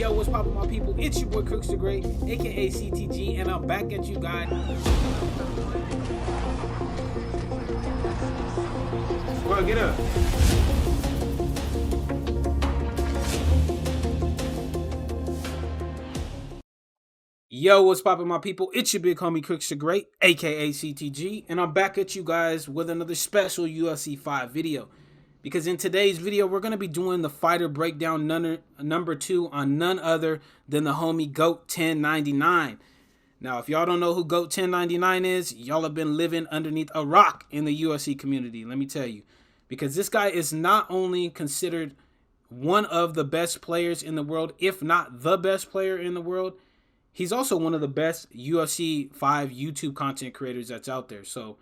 Yo, what's poppin', my people? It's your boy Crooks the Great, aka CTG, and I'm back at you guys. Bro, get up. Yo, what's poppin', my people? It's your big homie Crooks the Great, aka CTG, and I'm back at you guys with another special UFC 5 video. Because in today's video, we're going to be doing the fighter breakdown number 2 on none other than the homie GOAT 1099. Now, if y'all don't know who GOAT 1099 is, y'all have been living underneath a rock in the UFC community, let me tell you. Because this guy is not only considered one of the best players in the world, if not the best player in the world, he's also one of the best UFC 5 YouTube content creators that's out there. So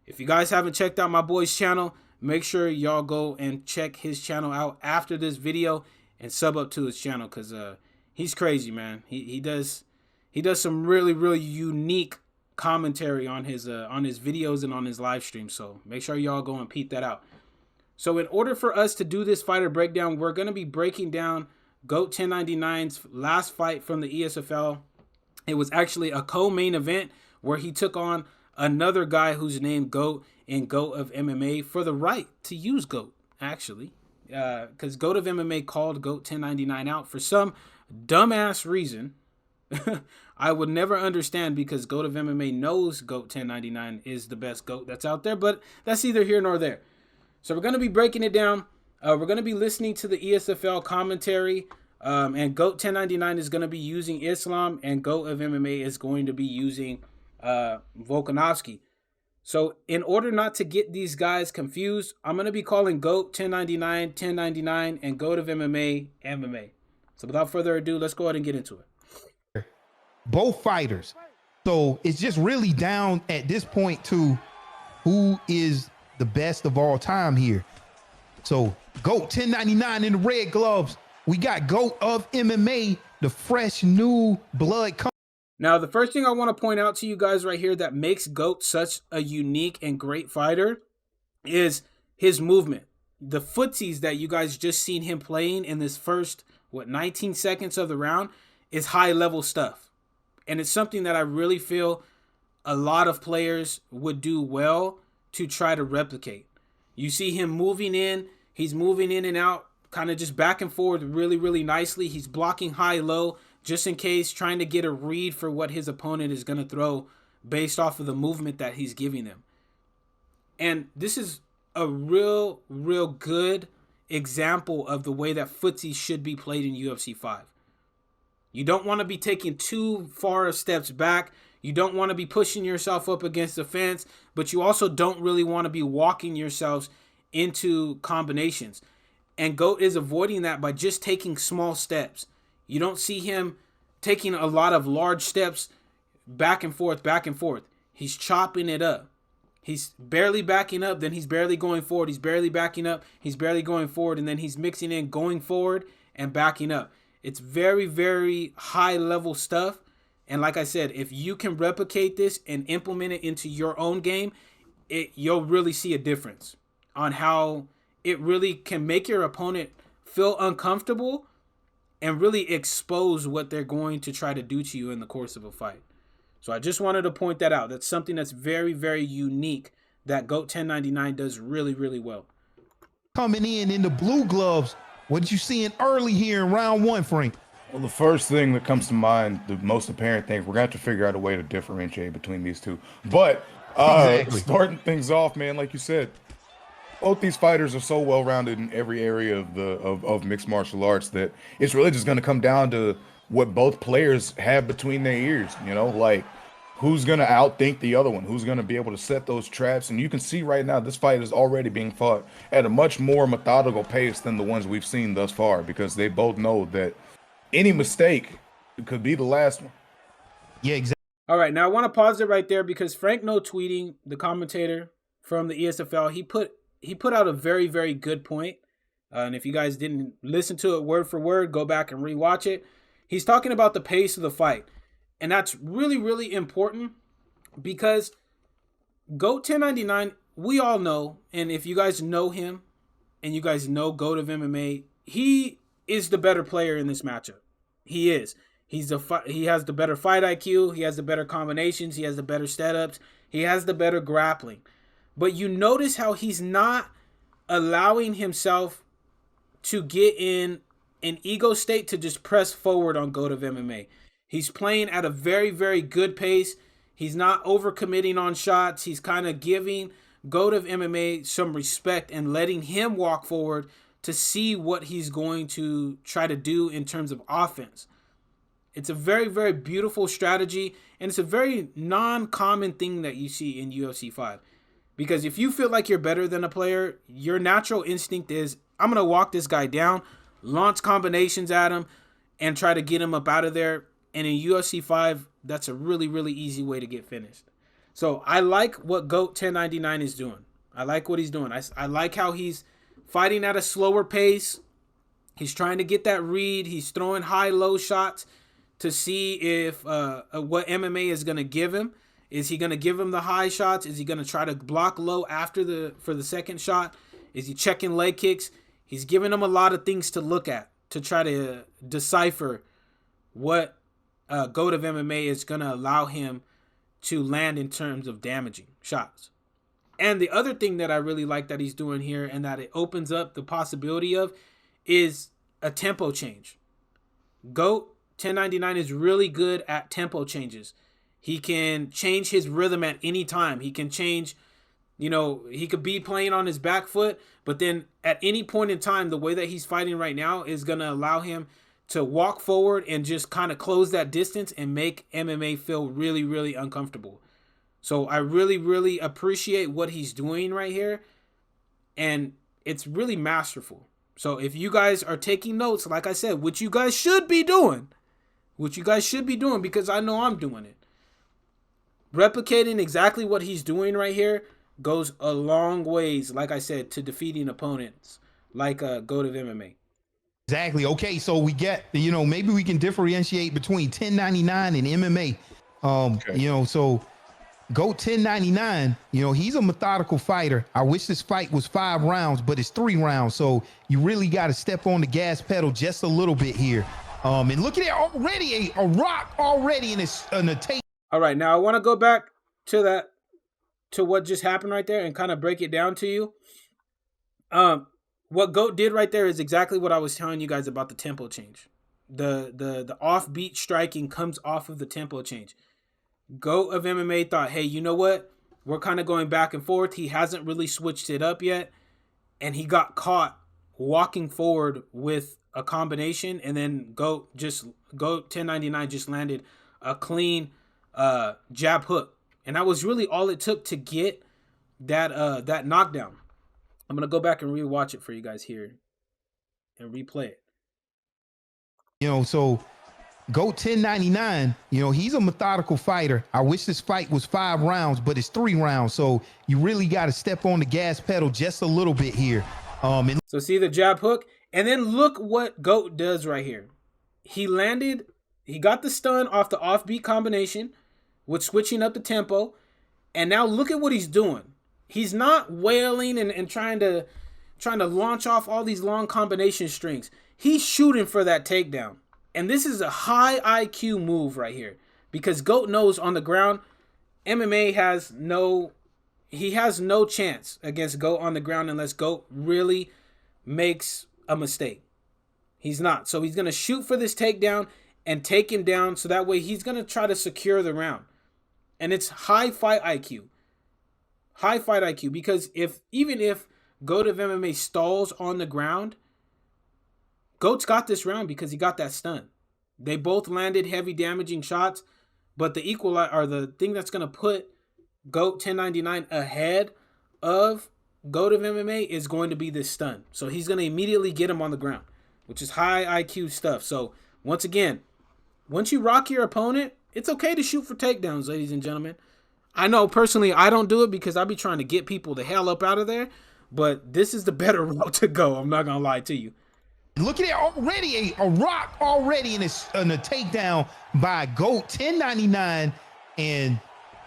if you guys haven't checked out my boy's channel, make sure y'all go and check his channel out after this video and sub up to his channel, because he's crazy, man. He does some really unique commentary on his videos and on his live stream. So make sure y'all go and peep that out. So in order for us to do this fighter breakdown, we're going to be breaking down GOAT 1099's last fight from the ESFL. It was actually a co-main event where he took on another guy who's named GOAT in GOAT of MMA for the right to use GOAT, actually. Because GOAT of MMA called GOAT 1099 out for some dumbass reason. I would never understand, because GOAT of MMA knows GOAT 1099 is the best GOAT that's out there, but that's neither here nor there. So we're going to be breaking it down. We're going to be listening to the ESFL commentary, and GOAT 1099 is going to be using Islam, and GOAT of MMA is going to be using Volkanovski. So in order not to get these guys confused, I'm going to be calling GOAT 1099, 1099, and GOAT of MMA, MMA. So without further ado, let's go ahead and get into it. Both fighters. So it's just really down at this point to who is the best of all time here. So GOAT 1099 in the red gloves. We got GOAT of MMA, the fresh new blood. Now, the first thing I want to point out to you guys right here that makes GOAT such a unique and great fighter is his movement. The footsies that you guys just seen him playing in this first, 19 seconds of the round is high-level stuff. And it's something that I really feel a lot of players would do well to try to replicate. You see him moving in. He's moving in and out, kind of just back and forth really nicely. He's blocking high-low, just in case, trying to get a read for what his opponent is going to throw based off of the movement that he's giving them. And this is a real good example of the way that footsie should be played in UFC 5. You don't want to be taking too far steps back. You don't want to be pushing yourself up against the fence, but you also don't really want to be walking yourselves into combinations. And GOAT is avoiding that by just taking small steps. You don't see him taking a lot of large steps back and forth. He's chopping it up. He's barely backing up, then he's barely going forward. He's barely backing up, he's barely going forward, and then he's mixing in going forward and backing up. It's very high level stuff. And like I said, if you can replicate this and implement it into your own game, you'll really see a difference on how it really can make your opponent feel uncomfortable and really expose what they're going to try to do to you in the course of a fight. So I just wanted to point that out. That's something that's very unique that GOAT 1099 does really well. Coming in the blue gloves. What did you see in early here in round 1, Frank? Well, the first thing that comes to mind, the most apparent thing, we're going to have to figure out a way to differentiate between these two. But exactly. Starting things off, man, like you said, both these fighters are so well-rounded in every area of mixed martial arts that it's really just going to come down to what both players have between their ears, you know, like who's going to outthink the other one, who's going to be able to set those traps. And you can see right now this fight is already being fought at a much more methodical pace than the ones we've seen thus far, because they both know that any mistake could be the last one. Yeah, exactly. All right, now I want to pause it right there, because Frank No Tweeting, the commentator from the ESFL, he put out a very good point. And if you guys didn't listen to it word for word, go back and rewatch it. He's talking about the pace of the fight. And that's really important, because GOAT 1099, we all know, and if you guys know him and you guys know GOAT of MMA, he is the better player in this matchup. He is. He has the better fight IQ. He has the better combinations. He has the better setups. He has the better grappling. But you notice how he's not allowing himself to get in an ego state to just press forward on GOAT of MMA. He's playing at a very, very good pace. He's not overcommitting on shots. He's kind of giving GOAT of MMA some respect and letting him walk forward to see what he's going to try to do in terms of offense. It's a very, very beautiful strategy, and it's a very non-common thing that you see in UFC 5. Because if you feel like you're better than a player, your natural instinct is, I'm going to walk this guy down, launch combinations at him, and try to get him up out of there. And in UFC 5, that's a really, really easy way to get finished. So I like what GOAT 1099 is doing. I like what he's doing. I like how he's fighting at a slower pace. He's trying to get that read. He's throwing high-low shots to see if what MMA is going to give him. Is he going to give him the high shots? Is he going to try to block low for the second shot? Is he checking leg kicks? He's giving him a lot of things to look at to try to decipher what GOAT of MMA is going to allow him to land in terms of damaging shots. And the other thing that I really like that he's doing here and that it opens up the possibility of is a tempo change. GOAT 1099 is really good at tempo changes. He can change his rhythm at any time. He can change, he could be playing on his back foot, but then at any point in time, the way that he's fighting right now is going to allow him to walk forward and just kind of close that distance and make MMA feel really, really uncomfortable. So I really, really appreciate what he's doing right here. And it's really masterful. So if you guys are taking notes, like I said, which you guys should be doing, because I know I'm doing it. Replicating exactly what he's doing right here goes a long ways, like I said, to defeating opponents like GOAT of MMA. Exactly. Okay, so we get, maybe we can differentiate between 1099 and MMA. Okay. So GOAT 1099, he's a methodical fighter. I wish this fight was 5 rounds, but it's 3 rounds. So you really got to step on the gas pedal just a little bit here. And look at it already, a rock already in a tape. All right, now I want to go back to what just happened right there and kind of break it down to you. What GOAT did right there is exactly what I was telling you guys about the tempo change. The offbeat striking comes off of the tempo change. GOAT of MMA thought, hey, you know what? We're kind of going back and forth. He hasn't really switched it up yet. And he got caught walking forward with a combination. And then GOAT 1099 just landed a clean jab hook. And that was really all it took to get that knockdown. I'm going to go back and rewatch it for you guys here and replay it. So GOAT 1099, he's a methodical fighter. I wish this fight was 5 rounds, but it's 3 rounds. So you really got to step on the gas pedal just a little bit here. So see the jab hook? And then look what GOAT does right here. He got the stun off the offbeat combination with switching up the tempo. And now look at what he's doing. He's not wailing and trying to launch off all these long combination strings. He's shooting for that takedown. And this is a high IQ move right here. Because GOAT knows on the ground, MMA has no chance against GOAT on the ground unless GOAT really makes a mistake. He's not. So he's going to shoot for this takedown and take him down. So that way he's going to try to secure the round. And it's high fight IQ. High fight IQ. Because even if GOAT of MMA stalls on the ground, GOAT's got this round because he got that stun. They both landed heavy damaging shots. But the thing that's going to put GOAT 1099 ahead of GOAT of MMA is going to be this stun. So he's going to immediately get him on the ground, which is high IQ stuff. So once again, once you rock your opponent, it's okay to shoot for takedowns, ladies and gentlemen. I know personally I don't do it because I be trying to get people the hell up out of there, but this is the better route to go. I'm not going to lie to you. Look at it already, a rock already in a takedown by GOAT 1099 and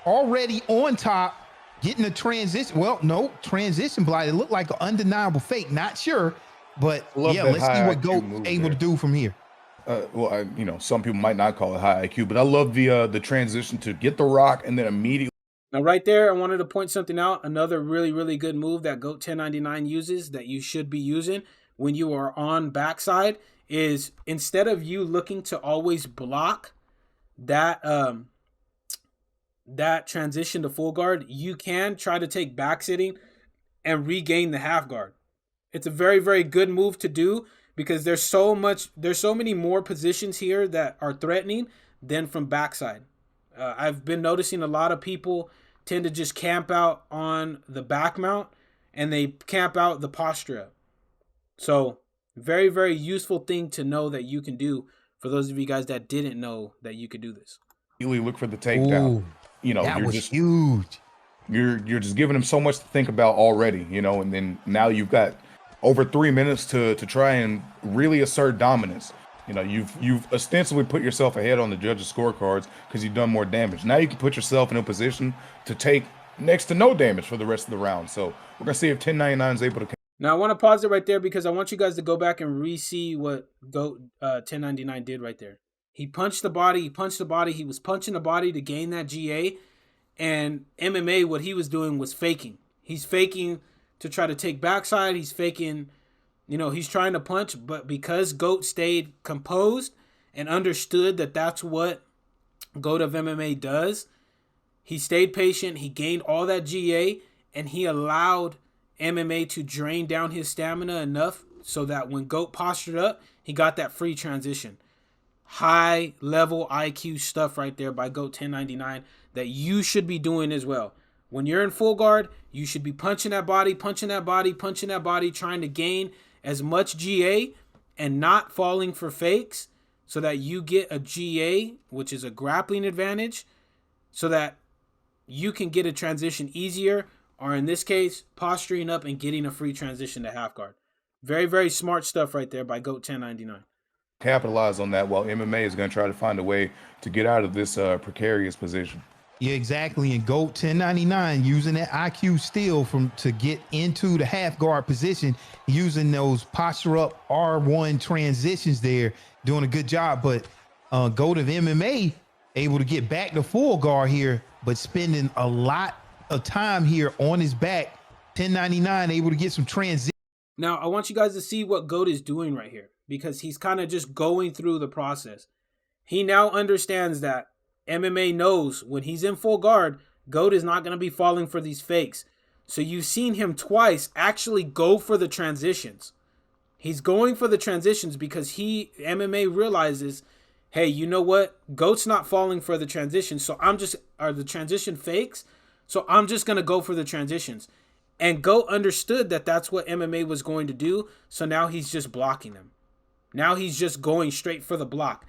already on top, getting a transition. Well, no, transition blind. It looked like an undeniable fake. Not sure, but yeah, let's see what GOAT able to do from here. you know, some people might not call it high IQ, but I love the transition to get the rock and then immediately. Now, right there, I wanted to point something out. Another really, really good move that GOAT 1099 uses that you should be using when you are on backside is instead of you looking to always block that that transition to full guard, you can try to take back sitting and regain the half guard. It's a very, very good move to do because there's so many more positions here that are threatening than from backside. I've been noticing a lot of people tend to just camp out on the back mount and they camp out the posture. So very, very useful thing to know that you can do for those of you guys that didn't know that you could do this. Immediately look for the takedown. Ooh, you know, that you're was just huge. you're just giving him so much to think about already, you know, and then now you've got over 3 minutes to try and really assert dominance. You know, you've ostensibly put yourself ahead on the judges' scorecards because you've done more damage. Now you can put yourself in a position to take next to no damage for the rest of the round. So we're gonna see if 1099 is able to. Now I want to pause it right there because I want you guys to go back and re-see what GOAT 1099 did right there. He punched the body. He punched the body. He was punching the body to gain that GA. And MMA, what he was doing was faking. He's faking to try to take backside. He's faking, you know, he's trying to punch. But because GOAT stayed composed and understood that that's what GOAT of MMA does, he stayed patient. He gained all that GA. And he allowed MMA to drain down his stamina enough so that when GOAT postured up, he got that free transition. High level IQ stuff right there by GOAT 1099 that you should be doing as well. When you're in full guard, you should be punching that body, punching that body, punching that body, trying to gain as much GA and not falling for fakes so that you get a GA, which is a grappling advantage, so that you can get a transition easier, or in this case, posturing up and getting a free transition to half guard. Very, very smart stuff right there by GOAT 1099. Capitalize on that while MMA is going to try to find a way to get out of this precarious position. Yeah, exactly. And GOAT 1099 using that IQ still to get into the half guard position, using those posture up R1 transitions there, doing a good job. But GOAT of MMA able to get back to full guard here, but spending a lot of time here on his back. 1099 able to get some transition. Now, I want you guys to see what GOAT is doing right here because he's kind of just going through the process. He now understands that MMA knows when he's in full guard, GOAT is not going to be falling for these fakes. So you've seen him twice actually go for the transitions. He's going for the transitions because MMA realizes, hey, you know what? GOAT's not falling for the transitions, so are the transition fakes? So I'm just going to go for the transitions. And GOAT understood that that's what MMA was going to do, so now he's just blocking them. Now he's just going straight for the block.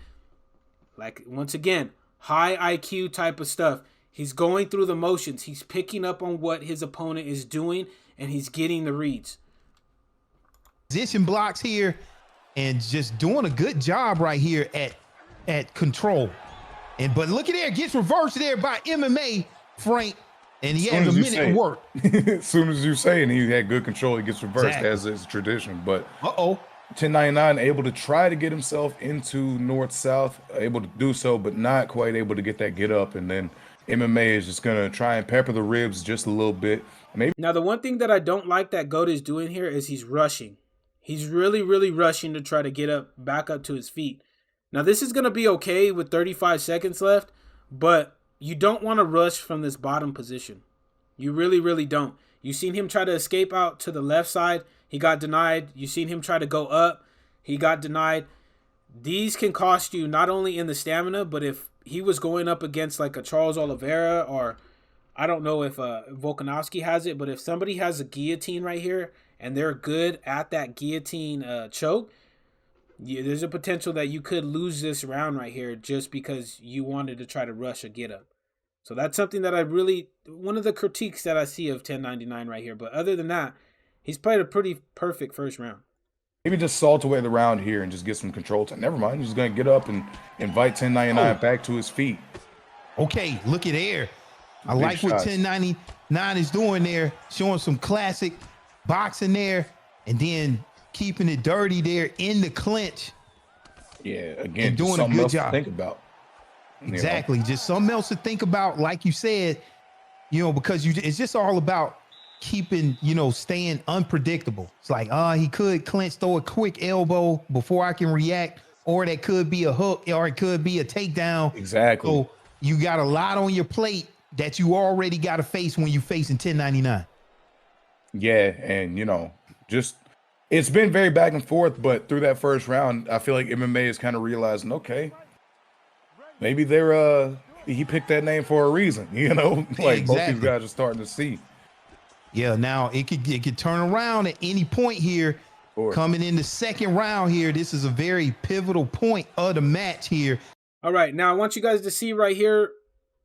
Like, once again, high IQ type of stuff. He's going through the motions. He's picking up on what his opponent is doing, and he's getting the reads. Position blocks here and just doing a good job right here at control. But look at there, gets reversed there by MMA, Frank. And he has a minute to work. As soon as you say, and he had good control, he gets reversed as is tradition. But 1099 able to try to get himself into north-south, able to do so, but not quite able to get that get up. And then MMA is just going to try and pepper the ribs just a little bit. Maybe. Now, the one thing that I don't like that GOAT is doing here is he's rushing. He's really, really rushing to try to get back up to his feet. Now, this is going to be okay with 35 seconds left, but you don't want to rush from this bottom position. You really, really don't. You've seen him try to escape out to the left side. He got denied. You've seen him try to go up. He got denied. These can cost you not only in the stamina, but if he was going up against like a Charles Oliveira, or I don't know if Volkanovski has it, but if somebody has a guillotine right here and they're good at that guillotine choke, there's a potential that you could lose this round right here just because you wanted to try to rush a get up. So that's something that one of the critiques that I see of 1099 right here. But other than that, he's played a pretty perfect first round. Maybe just salt away the round here and just get some control time. Never mind. He's just going to get up and invite 1099 back to his feet. Okay, look at there. I like what 1099 is doing there, showing some classic boxing there, and then keeping it dirty there in the clinch. Yeah, again, and just doing a something good else to job. think about. Exactly. Just something else to think about, like you said, because it's just all about keeping, staying unpredictable. It's like, he could clinch, throw a quick elbow before I can react, or that could be a hook, or it could be a takedown. Exactly. So you got a lot on your plate that you already got to face when you're facing 1099. Yeah, and just it's been very back and forth, but through that first round, I feel like MMA is kind of realizing, okay, maybe he picked that name for a reason, like both these Exactly. guys are starting to see. Yeah, now it could turn around at any point here. Coming in the second round here, this is a very pivotal point of the match here. All right, now I want you guys to see right here.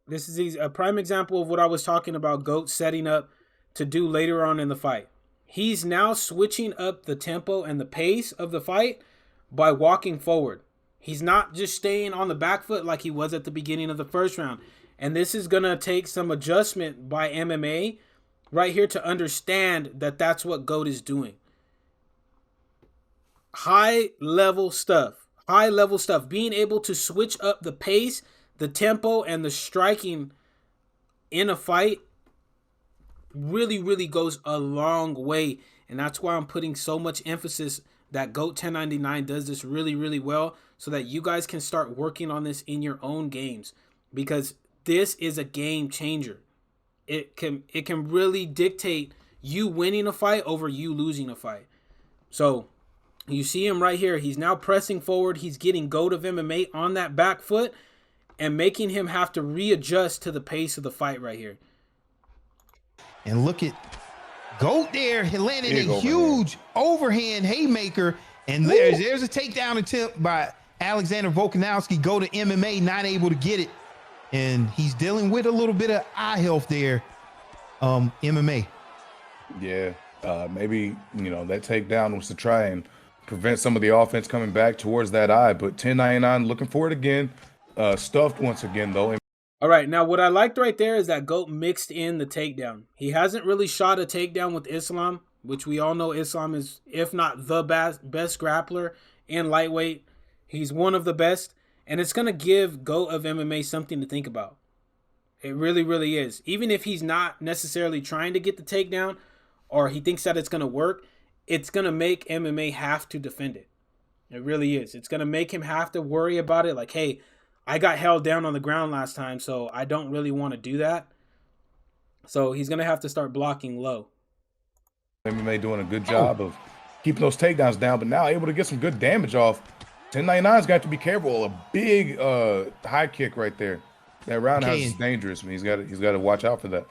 This is a prime example of what I was talking about GOAT setting up to do later on in the fight. He's now switching up the tempo and the pace of the fight by walking forward. He's not just staying on the back foot like he was at the beginning of the first round. And this is going to take some adjustment by MMA right here to understand that that's what GOAT is doing. High level stuff. High level stuff. Being able to switch up the pace, the tempo, and the striking in a fight really, really goes a long way. And that's why I'm putting so much emphasis that GOAT 1099 does this really, really well, so that you guys can start working on this in your own games, because this is a game changer. It can really dictate you winning a fight over you losing a fight. So you see him right here. He's now pressing forward. He's getting GOAT of MMA on that back foot and making him have to readjust to the pace of the fight right here. And look at GOAT there. He landed a huge overhand haymaker. And there's a takedown attempt by Alexander Volkanovski. GOAT of MMA, not able to get it. And he's dealing with a little bit of eye health there, MMA. Yeah, maybe, that takedown was to try and prevent some of the offense coming back towards that eye. But 1099 looking for it again. Stuffed once again, though. All right, now what I liked right there is that GOAT mixed in the takedown. He hasn't really shot a takedown with Islam, which we all know Islam is, if not the best grappler in lightweight. He's one of the best, and it's going to give GOAT of MMA something to think about. It really, really is. Even if he's not necessarily trying to get the takedown, or he thinks that it's going to work, it's going to make MMA have to defend it. It really is. It's going to make him have to worry about it, like, hey, I got held down on the ground last time, so I don't really want to do that. So he's going to have to start blocking low. MMA doing a good job of keeping those takedowns down, but now able to get some good damage off. 1099's got to be careful. A big high kick right there. That roundhouse is dangerous. I mean, he's got to watch out for that.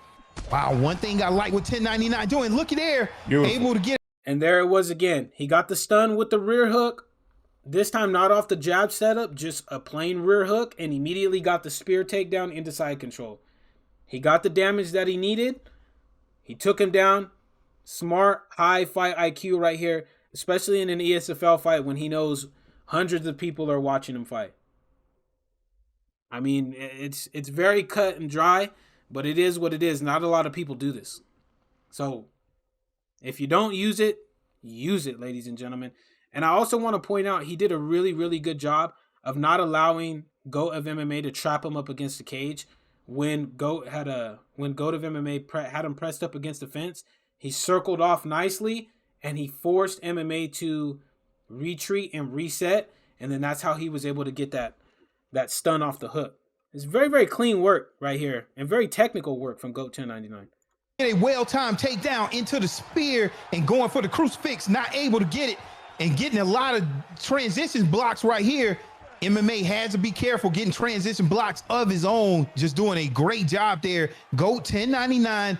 Wow, one thing I like what 1099 doing. Look at there. Beautiful. Able to get. And there it was again. He got the stun with the rear hook. This time not off the jab setup, just a plain rear hook, and immediately got the spear takedown into side control. He got the damage that he needed. He took him down. Smart, high fight IQ right here, especially in an ESFL fight when he knows hundreds of people are watching him fight. I mean, it's very cut and dry, but it is what it is. Not a lot of people do this. So if you don't use it, ladies and gentlemen. And I also want to point out he did a really, really good job of not allowing GOAT of MMA to trap him up against the cage. When GOAT of MMA had him pressed up against the fence, he circled off nicely and he forced MMA to retreat and reset. And then that's how he was able to get that stun off the hook. It's very, very clean work right here and very technical work from GOAT 1099. A well-timed takedown into the spear and going for the crucifix, not able to get it. And getting a lot of transition blocks right here. MMA has to be careful getting transition blocks of his own. Just doing a great job there. GOAT 1099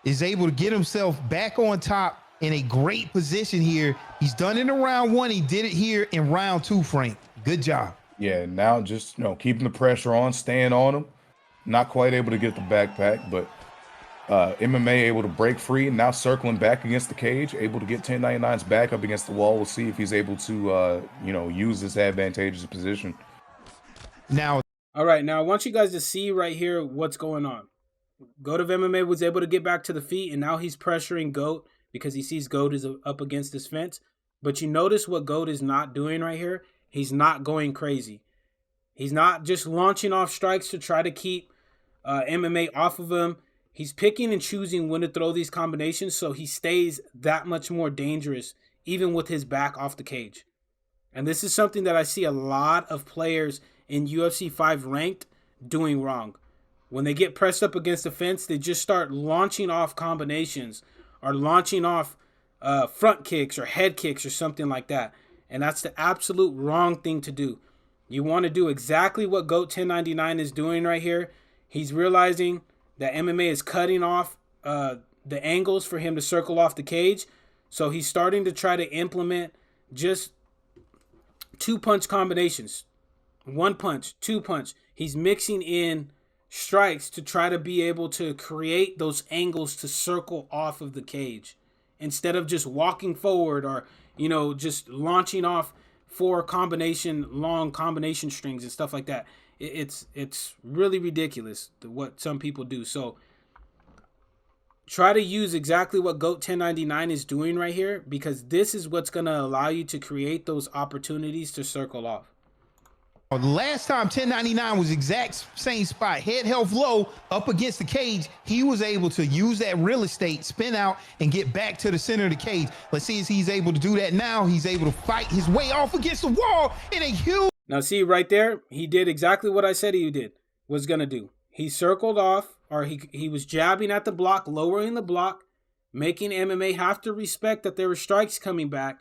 is able to get himself back on top in a great position here. He's done it in round one. He did it here in round two, Frank. Good job. Yeah, now just keeping the pressure on, staying on him. Not quite able to get the backpack, but MMA able to break free, and now circling back against the cage, able to get 1099's back up against the wall. We'll see if he's able to, use this advantageous position. Now, all right, now I want you guys to see right here what's going on. GOAT of MMA was able to get back to the feet, and now he's pressuring GOAT because he sees GOAT is up against this fence. But you notice what GOAT is not doing right here? He's not going crazy. He's not just launching off strikes to try to keep MMA off of him. He's picking and choosing when to throw these combinations, so he stays that much more dangerous, even with his back off the cage. And this is something that I see a lot of players in UFC 5 ranked doing wrong. When they get pressed up against the fence, they just start launching off combinations or launching off front kicks or head kicks or something like that. And that's the absolute wrong thing to do. You want to do exactly what GOAT 1099 is doing right here. He's realizing that MMA is cutting off the angles for him to circle off the cage. So he's starting to try to implement just 2-punch combinations. 1 punch, 2 punch. He's mixing in strikes to try to be able to create those angles to circle off of the cage, instead of just walking forward or, you know, just launching off 4 long combination strings and stuff like that. It's really ridiculous what some people do. So try to use exactly what GOAT 1099 is doing right here, because this is what's going to allow you to create those opportunities to circle off. The last time 1099 was exact same spot, head held low up against the cage, he was able to use that real estate, spin out, and get back to the center of the cage. Let's see if he's able to do that now. He's able to fight his way off against the wall in a huge... Now see right there, he did exactly what I said he was going to do. He circled off, or he was jabbing at the block, lowering the block, making MMA have to respect that there were strikes coming back.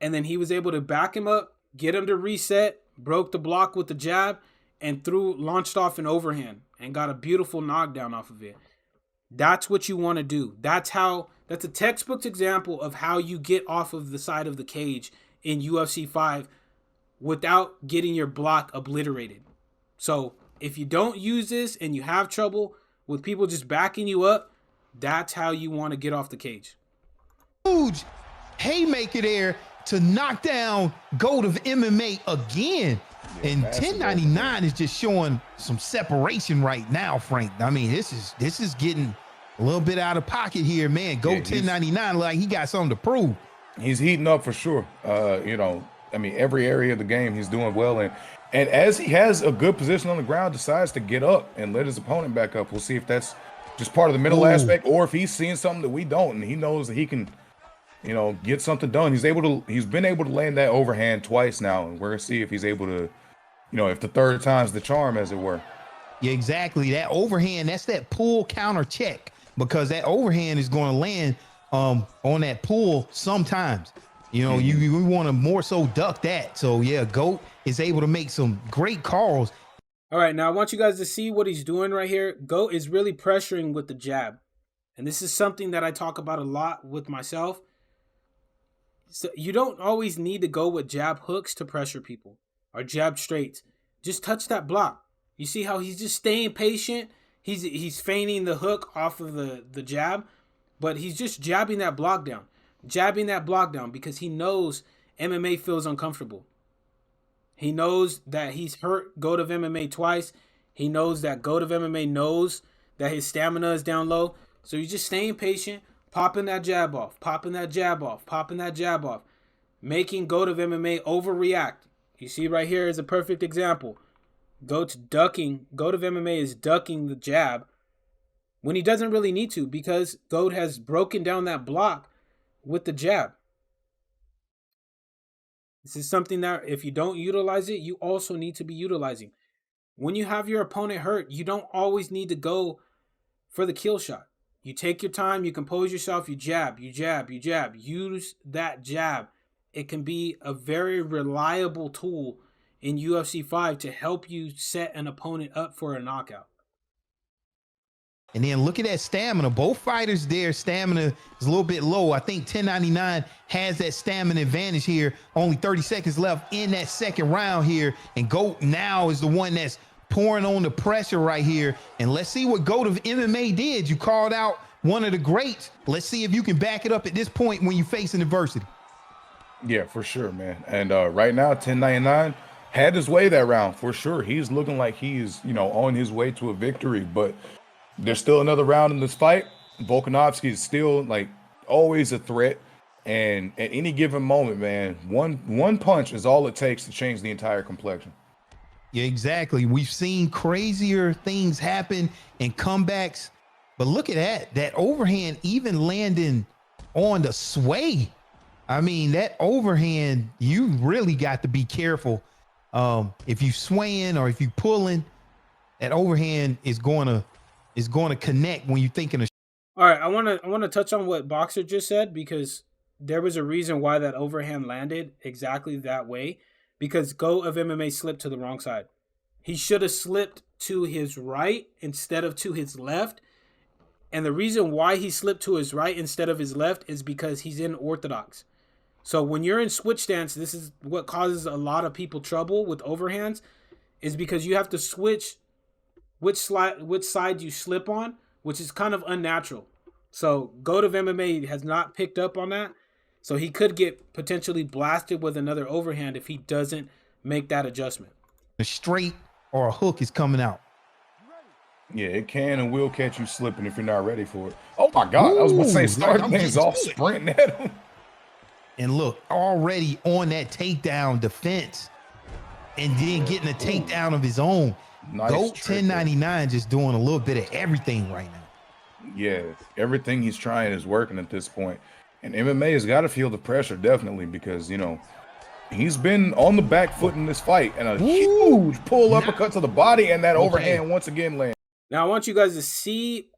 And then he was able to back him up, get him to reset, broke the block with the jab, and launched off an overhand and got a beautiful knockdown off of it. That's what you want to do. That's a textbook example of how you get off of the side of the cage in UFC 5 without getting your block obliterated. So if you don't use this and you have trouble with people just backing you up, that's how you want to get off the cage. Huge haymaker there to knock down GOAT of MMA again. And 1099 is just showing some separation right now, Frank. I mean, this is getting a little bit out of pocket here, man. GOAT 1099 like he got something to prove. He's heating up for sure. You know, I mean, every area of the game he's doing well in. And as he has a good position on the ground, decides to get up and let his opponent back up. We'll see if that's just part of the middle aspect, or if he's seeing something that we don't, and he knows that he can, you know, get something done. He's been able to land that overhand twice now, and we're gonna see if he's able to, you know, if the third time's the charm, as it were. Yeah, exactly. That overhand, that's that pull counter check, because that overhand is going to land on that pull sometimes. You know, you want to more so duck that. So yeah, GOAT is able to make some great calls. All right, now I want you guys to see what he's doing right here. GOAT is really pressuring with the jab. And this is something that I talk about a lot with myself. So you don't always need to go with jab hooks to pressure people or jab straights. Just touch that block. You see how he's just staying patient? He's feigning the hook off of the jab, but he's just jabbing that block down. Jabbing that block down because he knows MMA feels uncomfortable. He knows that he's hurt GOAT of MMA twice. He knows that GOAT of MMA knows that his stamina is down low. So he's just staying patient, popping that jab off, popping that jab off, popping that jab off, making GOAT of MMA overreact. You see right here is a perfect example. GOAT of MMA is ducking the jab when he doesn't really need to, because GOAT has broken down that block with the jab. This is something that if you don't utilize it, you also need to be utilizing. When you have your opponent hurt, you don't always need to go for the kill shot. You take your time, you compose yourself, you jab, you jab, you jab. Use that jab. It can be a very reliable tool in UFC 5 to help you set an opponent up for a knockout. And then look at that stamina. Both fighters there, stamina is a little bit low. I think 1099 has that stamina advantage here. Only 30 seconds left in that second round here. And GOAT now is the one that's pouring on the pressure right here. And let's see what GOAT of MMA did. You called out one of the greats. Let's see if you can back it up at this point when you're facing adversity. Yeah, for sure, man. And right now, 1099 had his way that round for sure. He's looking like he's, you know, on his way to a victory, but there's still another round in this fight. Volkanovski is still like always a threat. And at any given moment, man, one punch is all it takes to change the entire complexion. Yeah, exactly. We've seen crazier things happen and comebacks, but look at that overhand even landing on the sway. I mean, that overhand, you really got to be careful. If you swaying or if you pulling, that overhand is going to connect when you're thinking of. All right, I want to touch on what Boxer just said, because there was a reason why that overhand landed exactly that way, because GOAT of MMA slipped to the wrong side. He should have slipped to his right instead of to his left. And the reason why he slipped to his right instead of his left is because he's in orthodox. So when you're in switch stance, this is what causes a lot of people trouble with overhands, is because you have to switch which side you slip on, which is kind of unnatural. So GOAT of MMA has not picked up on that. So he could get potentially blasted with another overhand if he doesn't make that adjustment. A straight or a hook is coming out. Yeah, it can and will catch you slipping if you're not ready for it. Oh my God, I was about to say, starting things off sprinting at him. And look, already on that takedown defense and then getting a takedown of his own. Nice GOAT trick, 1099 just doing a little bit of everything right now. Yeah, everything he's trying is working at this point. And MMA has got to feel the pressure, definitely, because, you know, he's been on the back foot in this fight, and a huge pull uppercut to the body, and that overhand once again lands. Now, I want you guys to see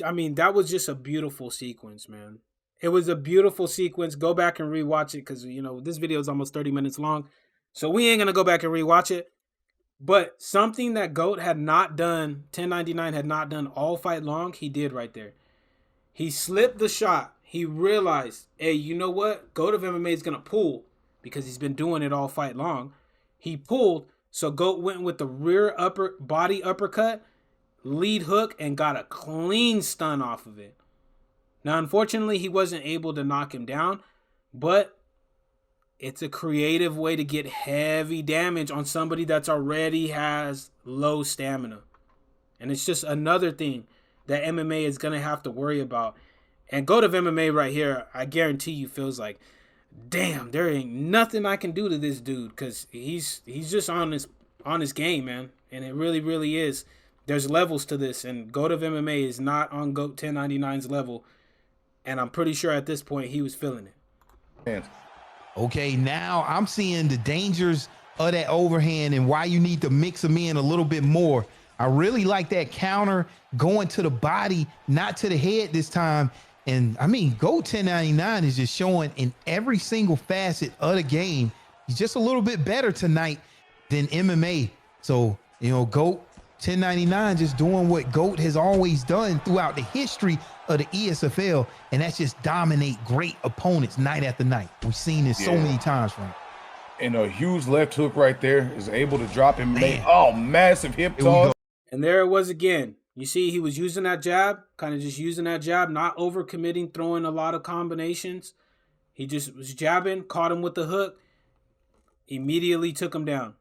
I mean, that was just a beautiful sequence, man. It was a beautiful sequence. Go back and rewatch it, because, you know, this video is almost 30 minutes long. So we ain't going to go back and rewatch it. But something that GOAT had not done, 1099 had not done all fight long, he did right there. He slipped the shot. He realized, hey, you know what? GOAT of MMA is going to pull, because he's been doing it all fight long. He pulled, so GOAT went with the rear body uppercut, lead hook, and got a clean stun off of it. Now, unfortunately, he wasn't able to knock him down, but it's a creative way to get heavy damage on somebody that's already has low stamina. And it's just another thing that MMA is going to have to worry about. And GOAT of MMA right here, I guarantee you, feels like, damn, there ain't nothing I can do to this dude, because he's just on his game, man. And it really, really is. There's levels to this, and GOAT of MMA is not on GOAT 1099's level. And I'm pretty sure at this point he was feeling it. Okay, now I'm seeing the dangers of that overhand and why you need to mix them in a little bit more. I really like that counter going to the body, not to the head this time. And I mean, GOAT 1099 is just showing in every single facet of the game, he's just a little bit better tonight than MMA. So, you know, GOAT 1099 just doing what GOAT has always done throughout the history of the ESFL, and that's just dominate great opponents night after night. We've seen this so many times from him. And a huge left hook right there is able to drop him. Massive hip toss. And there it was again. You see, he was using that jab, kind of just using that jab, not overcommitting, throwing a lot of combinations. He just was jabbing, caught him with the hook, immediately took him down.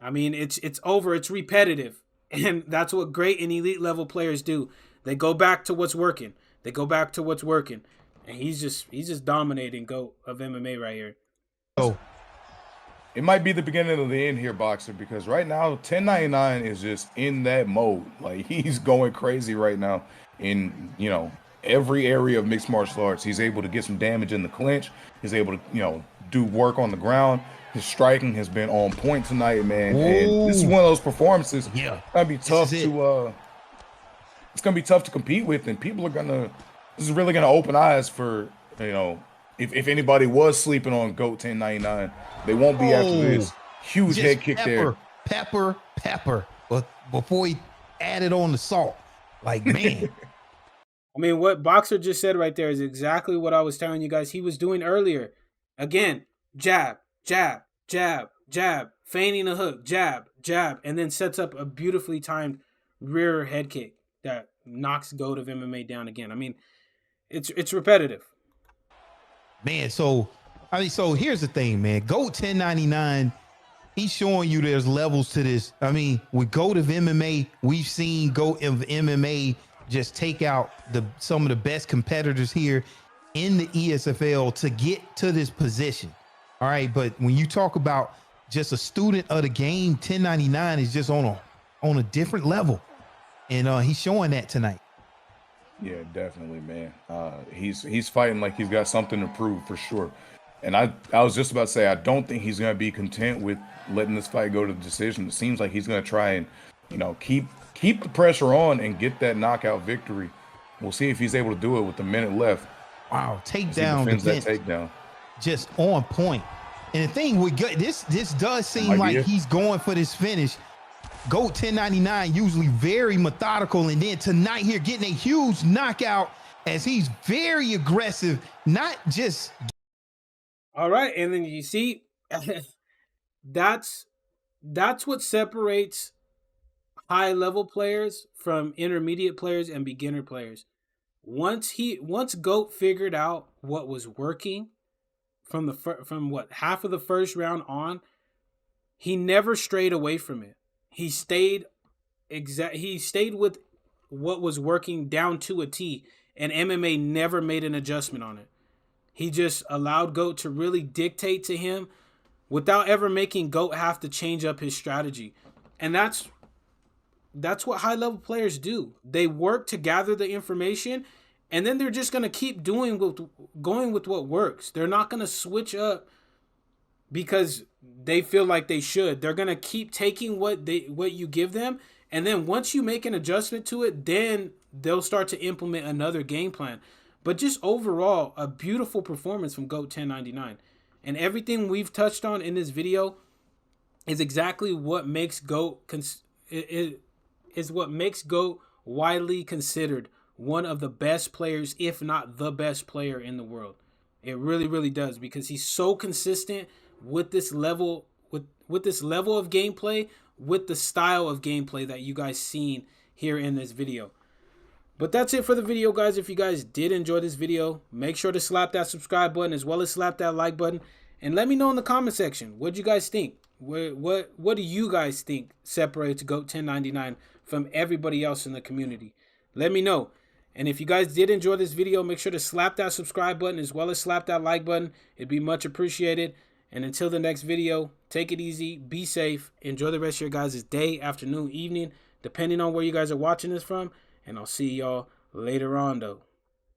I mean, it's over. It's repetitive. And that's what great and elite level players do. They go back to what's working. They go back to what's working. And he's just dominating GOAT of MMA right here. Oh, it might be the beginning of the end here, Boxer, because right now 1099 is just in that mode. Like, he's going crazy right now in, you know, every area of mixed martial arts. He's able to get some damage in the clinch. He's able to, you know, do work on the ground. His striking has been on point tonight, man. Ooh. And this is one of those performances. Yeah, it's gonna be tough to it's gonna be tough to compete with, and people are gonna. This is really gonna open eyes for, you know, if anybody was sleeping on GOAT 1099, they won't be after this huge head kick there. Pepper. But before he added on the salt, like, man. I mean, what Boxer just said right there is exactly what I was telling you guys he was doing earlier. Again, jab, jab, jab, jab, feigning a hook, jab, jab, and then sets up a beautifully timed rear head kick that knocks GOAT of MMA down again. I mean, it's repetitive. Man, so here's the thing, man. GOAT 1099, he's showing you there's levels to this. I mean, with GOAT of MMA, we've seen GOAT of MMA just take out some of the best competitors here. in the ESFL to get to this position. All right, but when you talk about just a student of the game, 1099 is just on a different level, and he's showing that tonight. Yeah, definitely, man. He's fighting like he's got something to prove for sure. And I was just about to say, I don't think he's going to be content with letting this fight go to the decision. It seems like he's going to try and, you know, keep the pressure on and get that knockout victory. We'll see if he's able to do it with a minute left. Wow, takedown defense, that takedown, just on point. And the thing with this does seem like he's going for this finish. GOAT 1099 usually very methodical, and then tonight here getting a huge knockout as he's very aggressive, not just. All right, and then you see, that's what separates high level players from intermediate players and beginner players. Once GOAT figured out what was working from half of the first round on, he never strayed away from it. He stayed with what was working down to a T, and MMA never made an adjustment on it. He just allowed GOAT to really dictate to him without ever making GOAT have to change up his strategy. And that's what high-level players do. They work to gather the information, and then they're just going to keep going with what works. They're not going to switch up because they feel like they should. They're going to keep taking what you give them, and then once you make an adjustment to it, then they'll start to implement another game plan. But just overall, a beautiful performance from GOAT 1099. And everything we've touched on in this video is exactly what makes GOAT widely considered one of the best players, if not the best player in the world. It really, really does, because he's so consistent with this level of gameplay, with the style of gameplay that you guys seen here in this video. But that's it for the video, guys. If you guys did enjoy this video, make sure to slap that subscribe button as well as slap that like button, and let me know in the comment section what you guys think. What do you guys think separates GOAT 1099 from everybody else in the community? Let me know. And if you guys did enjoy this video, make sure to slap that subscribe button as well as slap that like button. It'd be much appreciated. And until the next video, take it easy, be safe, enjoy the rest of your guys' day, afternoon, evening, depending on where you guys are watching this from. And I'll see y'all later on, though.